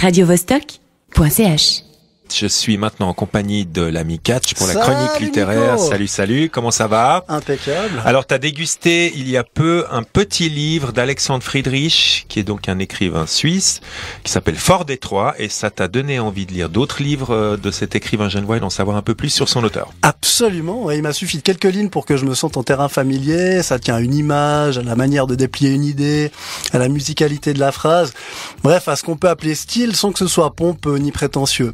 radiovostok.ch. Je suis maintenant en compagnie de l'ami Catch pour la Salut chronique littéraire. Nico. Salut, comment ça va? Impeccable. Alors, t'as dégusté il y a peu un petit livre d'Alexandre Friedrich, qui est donc un écrivain suisse, qui s'appelle Fort Détroit, et ça t'a donné envie de lire d'autres livres de cet écrivain genevois et d'en savoir un peu plus sur son auteur. Absolument. Il m'a suffi de quelques lignes pour que je me sente en terrain familier. Ça tient à une image, à la manière de déplier une idée, à la musicalité de la phrase. Bref, à ce qu'on peut appeler style sans que ce soit pompeux ni prétentieux.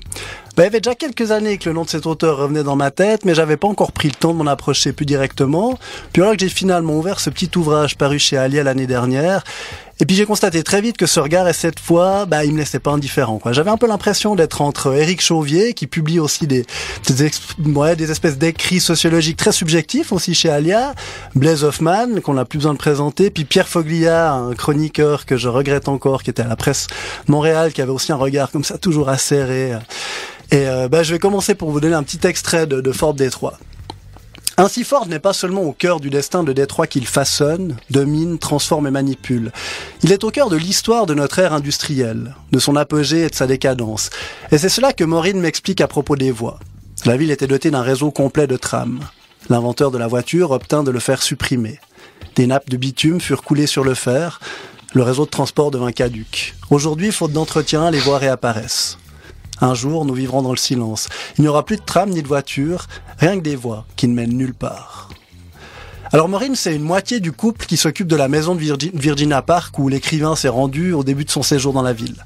Il y avait déjà quelques années que le nom de cet auteur revenait dans ma tête, mais j'avais pas encore pris le temps de m'en approcher plus directement. Puis alors que j'ai finalement ouvert ce petit ouvrage paru chez Alia l'année dernière, et puis j'ai constaté très vite que ce regard, et cette fois, il me laissait pas indifférent, quoi. J'avais un peu l'impression d'être entre Éric Chauvier, qui publie aussi des espèces d'écrits sociologiques très subjectifs aussi chez Alia, Blaise Hoffmann, qu'on n'a plus besoin de présenter, puis Pierre Foglia, un chroniqueur que je regrette encore, qui était à la presse Montréal, qui avait aussi un regard comme ça, toujours acéré. Et je vais commencer pour vous donner un petit extrait de Fort Détroit. Ainsi Ford n'est pas seulement au cœur du destin de Détroit qu'il façonne, domine, transforme et manipule. Il est au cœur de l'histoire de notre ère industrielle, de son apogée et de sa décadence. Et c'est cela que Maureen m'explique à propos des voies. La ville était dotée d'un réseau complet de trams. L'inventeur de la voiture obtint de le faire supprimer. Des nappes de bitume furent coulées sur le fer. Le réseau de transport devint caduc. Aujourd'hui, faute d'entretien, les voies réapparaissent. Un jour, nous vivrons dans le silence. Il n'y aura plus de tram ni de voiture, rien que des voies qui ne mènent nulle part. Alors Maureen, c'est une moitié du couple qui s'occupe de la maison de Virginia Park où l'écrivain s'est rendu au début de son séjour dans la ville.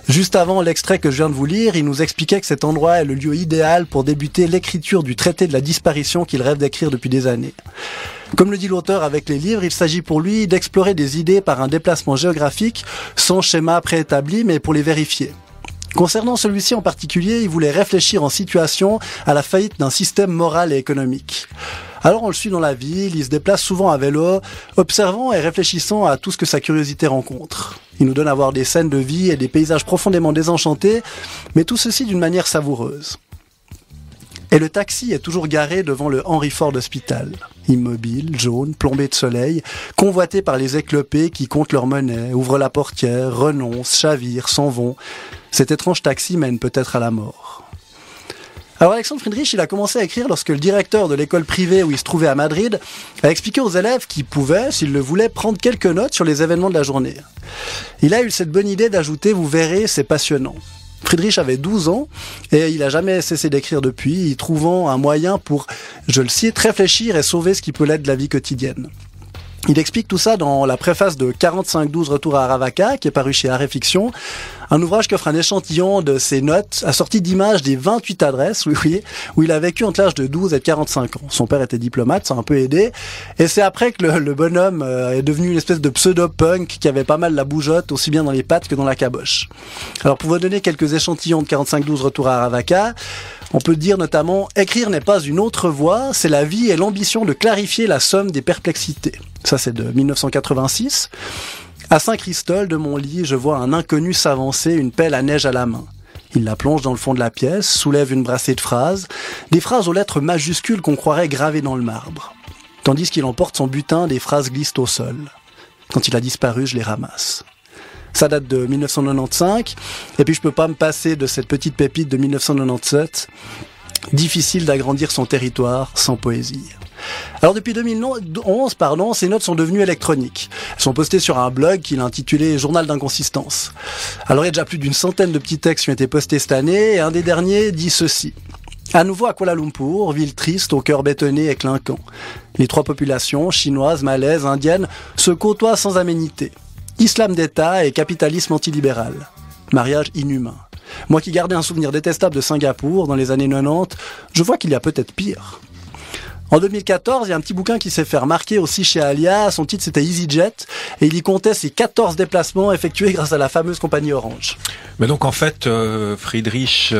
Juste avant l'extrait que je viens de vous lire, il nous expliquait que cet endroit est le lieu idéal pour débuter l'écriture du traité de la disparition qu'il rêve d'écrire depuis des années. Comme le dit l'auteur avec les livres, il s'agit pour lui d'explorer des idées par un déplacement géographique sans schéma préétabli, mais pour les vérifier. Concernant celui-ci en particulier, il voulait réfléchir en situation à la faillite d'un système moral et économique. Alors on le suit dans la ville, il se déplace souvent à vélo, observant et réfléchissant à tout ce que sa curiosité rencontre. Il nous donne à voir des scènes de vie et des paysages profondément désenchantés, mais tout ceci d'une manière savoureuse. Et le taxi est toujours garé devant le Henry Ford Hospital. Immobile, jaune, plombé de soleil, convoité par les éclopés qui comptent leur monnaie, ouvrent la portière, renoncent, chavirent, s'en vont. Cet étrange taxi mène peut-être à la mort. Alors Alexandre Friedrich, il a commencé à écrire lorsque le directeur de l'école privée où il se trouvait à Madrid a expliqué aux élèves qu'ils pouvaient, s'ils le voulaient, prendre quelques notes sur les événements de la journée. Il a eu cette bonne idée d'ajouter « Vous verrez, c'est passionnant ». Friedrich avait 12 ans et il n'a jamais cessé d'écrire depuis, y trouvant un moyen pour, je le cite, réfléchir et sauver ce qui peut l'être de la vie quotidienne. Il explique tout ça dans la préface de 45-12 Retour à Aravaka, qui est paru chez Art et Fiction, un ouvrage qui offre un échantillon de ses notes, assorti d'images des 28 adresses, où il a vécu entre l'âge de 12 et de 45 ans. Son père était diplomate, ça a un peu aidé, et c'est après que le bonhomme est devenu une espèce de pseudo-punk qui avait pas mal la bougeotte, aussi bien dans les pattes que dans la caboche. Alors pour vous donner quelques échantillons de 45-12 Retour à Aravaka, on peut dire notamment « Écrire n'est pas une autre voie, c'est la vie et l'ambition de clarifier la somme des perplexités ». Ça, c'est de 1986. À Saint-Christol, de mon lit, je vois un inconnu s'avancer, une pelle à neige à la main. Il la plonge dans le fond de la pièce, soulève une brassée de phrases, des phrases aux lettres majuscules qu'on croirait gravées dans le marbre. Tandis qu'il emporte son butin, des phrases glissent au sol. Quand il a disparu, je les ramasse. Ça date de 1995, et puis je peux pas me passer de cette petite pépite de 1997. Difficile d'agrandir son territoire sans poésie. Alors depuis 2011, ces notes sont devenues électroniques. Elles sont postées sur un blog qu'il a intitulé Journal d'inconsistance. Alors il y a déjà plus d'une centaine de petits textes qui ont été postés cette année, et un des derniers dit ceci. À nouveau à Kuala Lumpur, ville triste au cœur bétonné et clinquant. Les trois populations, chinoises, malaises, indiennes, se côtoient sans aménité. Islam d'État et capitalisme antilibéral. Mariage inhumain. Moi qui gardais un souvenir détestable de Singapour dans les années 90, je vois qu'il y a peut-être pire. En 2014, il y a un petit bouquin qui s'est fait remarquer aussi chez Alia. Son titre, c'était EasyJet. Et il y comptait ses 14 déplacements effectués grâce à la fameuse compagnie Orange. Mais donc, en fait, Friedrich,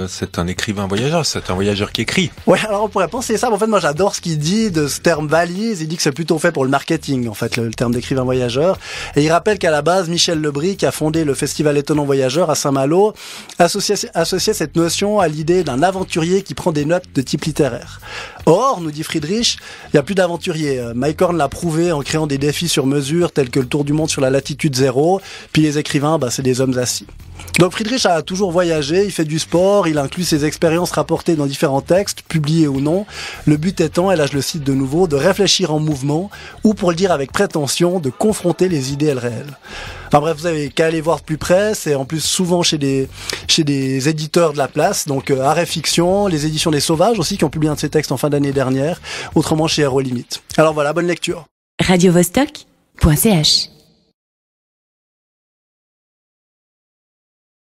c'est un écrivain voyageur. C'est un voyageur qui écrit. Ouais, alors on pourrait penser ça. Mais en fait, moi, j'adore ce qu'il dit de ce terme valise. Il dit que c'est plutôt fait pour le marketing, en fait, le terme d'écrivain voyageur. Et il rappelle qu'à la base, Michel Lebris, qui a fondé le Festival Étonnant Voyageur à Saint-Malo, associait cette notion à l'idée d'un aventurier qui prend des notes de type littéraire. Or, nous dit Friedrich, il n'y a plus d'aventuriers. Mike Horn l'a prouvé en créant des défis sur mesure tels que le tour du monde sur la latitude zéro. Puis les écrivains, c'est des hommes assis. Donc Friedrich a toujours voyagé, il fait du sport, il inclut ses expériences rapportées dans différents textes, publiés ou non. Le but étant, et là je le cite de nouveau, de réfléchir en mouvement, ou pour le dire avec prétention, de confronter les idées et le réel. Enfin bref, vous avez qu'à aller voir de plus près, c'est en plus souvent chez des éditeurs de la place, donc Art et Fiction, les éditions des Sauvages aussi, qui ont publié un de ces textes en fin d'année dernière, autrement chez Aérolimite. Alors voilà, bonne lecture. radiovostok.ch